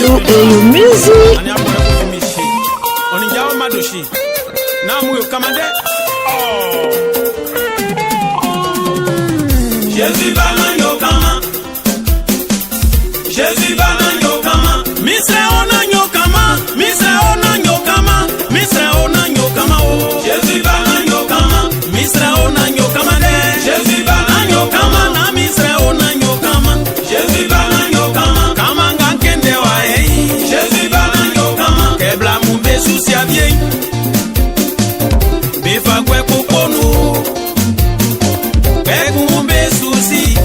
Q&A music. Jésus bana nyokama, Jésus bana nyokama, mise ona nyokama, mise ona nyokama, mise ona nyokama o. Jésus bana nyokama, mise ona nyokama de. Jésus bana nyokama na mise ona nyokama. Jésus bana nyokama, kama ngakende wa ei. Jésus bana nyokama, kebla mumbe susia bien. Bifa kwe kuponu. Bekumbe susi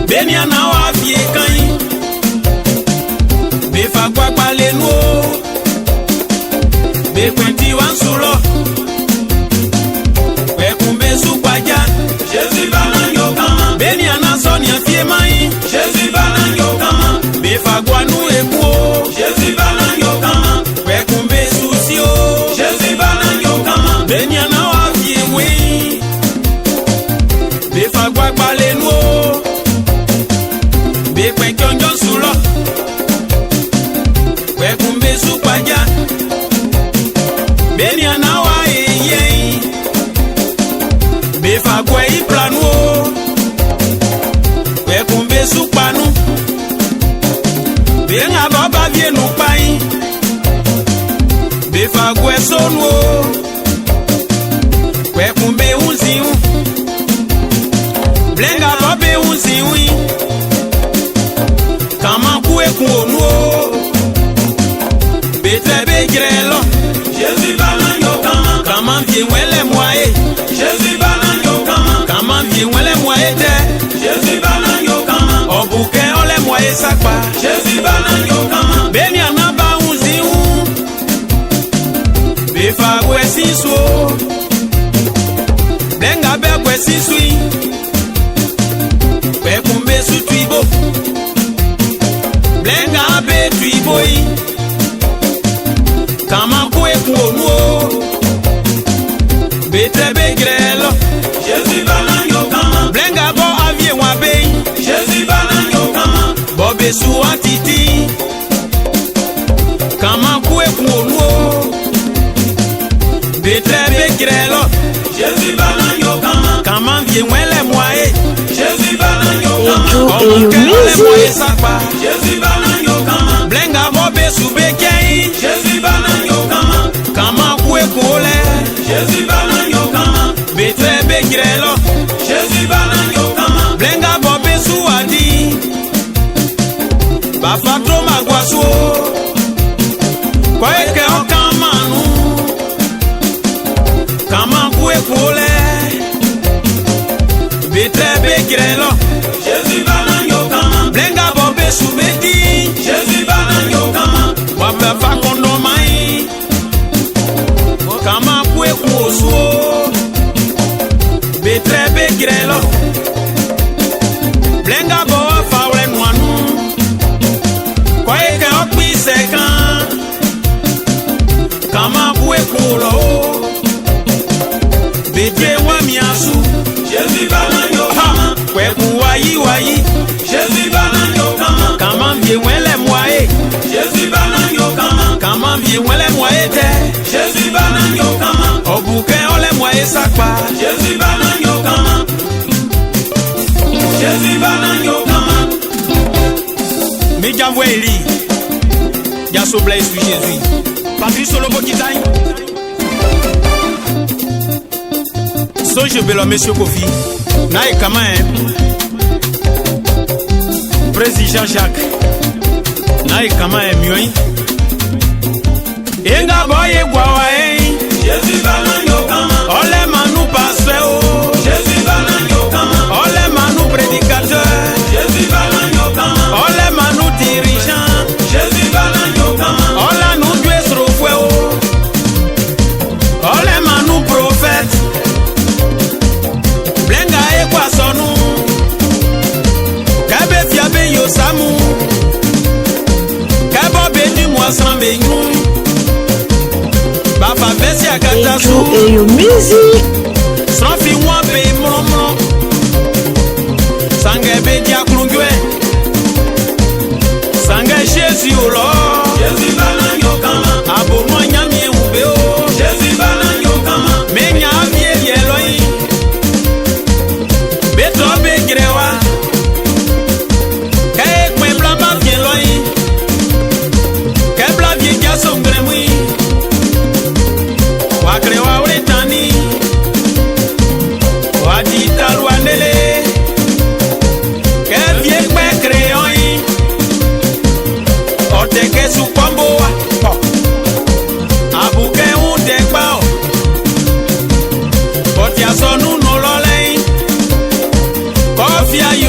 Benia na wa fie kan Be fa kwa kwa le no Be kwenti wan sulo Bekumbe su kwaja Jésus bana nyokama Benia na sonia fie mai Jésus bana nyokama Be fa kwa nu ekuo Jésus bana nyokama Bekumbe susi o Jésus bana nyokama Benia na wa fie wi Be fa gwa gbale nu o Be kwen kionjon sulo Kwe kumbe su kwaja Be ni anawa ye Be fa gwe ipla nu o Kwe kumbe su panu Be nga baba vie nu pai Be fa gwe so nu o Kwe kumbe unzi un Blenga bobe unziwi Kama kue kuonuo Betre begrelo Jésus bana nyokama Kama mvienwele mwae Jésus bana nyokama Kama mvienwele mwae te Jésus bana nyokama Obuke ole mwae sakpa Jésus bana nyokama Beni anaba unziwu Befa kwe siso Blenga be kwe siswi Bekumbe su tuibo Blenga be tuibo yi Kama kwe kuonuo Betre begrelo Jésus bana nyokama Blenga bo avie wabe Jésus bana nyokama Bo besu atiti Kama kwe kuonuo Betre begrelo Jésus bana nyokama Kama vie mwele mwae Jésus bana nyokama Jésus bana nyokama Blenga bobe subekei Jésus bana nyokama Kama kwe kule Jésus bana nyokama Betre begrelo Jésus bana nyokama Blenga bobe suadi Bafatro magwaso Kwa eke okamanu Kama kwe kule Betre begrelo Jésus bana nyokama Blenga bobe subedi Jésus bana nyokama Wabe fa kondo mai Kama kwe kuosuo Betre begrelo Blenga boa faule nwanu Kwa eke okpi sekan Kama kwe kulo Betre wamiasu Jésus bana nyokama Kwe kuwayi wayi Jésus bana nyokama Kama mvye mwele mwae Jésus bana nyokama Kama mvye mwele mwae te Jésus bana nyokama Obuke ole mwae sakpa Jésus bana nyokama Jésus bana nyokama Mijamwe eli Yaso Blaise sur Jésus Patrice Solobo Kitaï Songe belo monsieur Kofi Nae kama Président Jacques Nae kama mioi Enga boye gwawa Jésus bana nyokama Ole manu pasteur o Jésus bana nyokama Ole manu prédicateur Jésus bana nyokama Ole manu dirigeant Jésus bana nyokama Ole nu duesro fue o Ole manu prophète Blenga ekwa sonu Kabe fiabe yosamu Kabo bedu mwasambe nyou Bafa besi akatasu Q&A music. Srafi wampe mlomlo Sange bedia klungwe Sange fia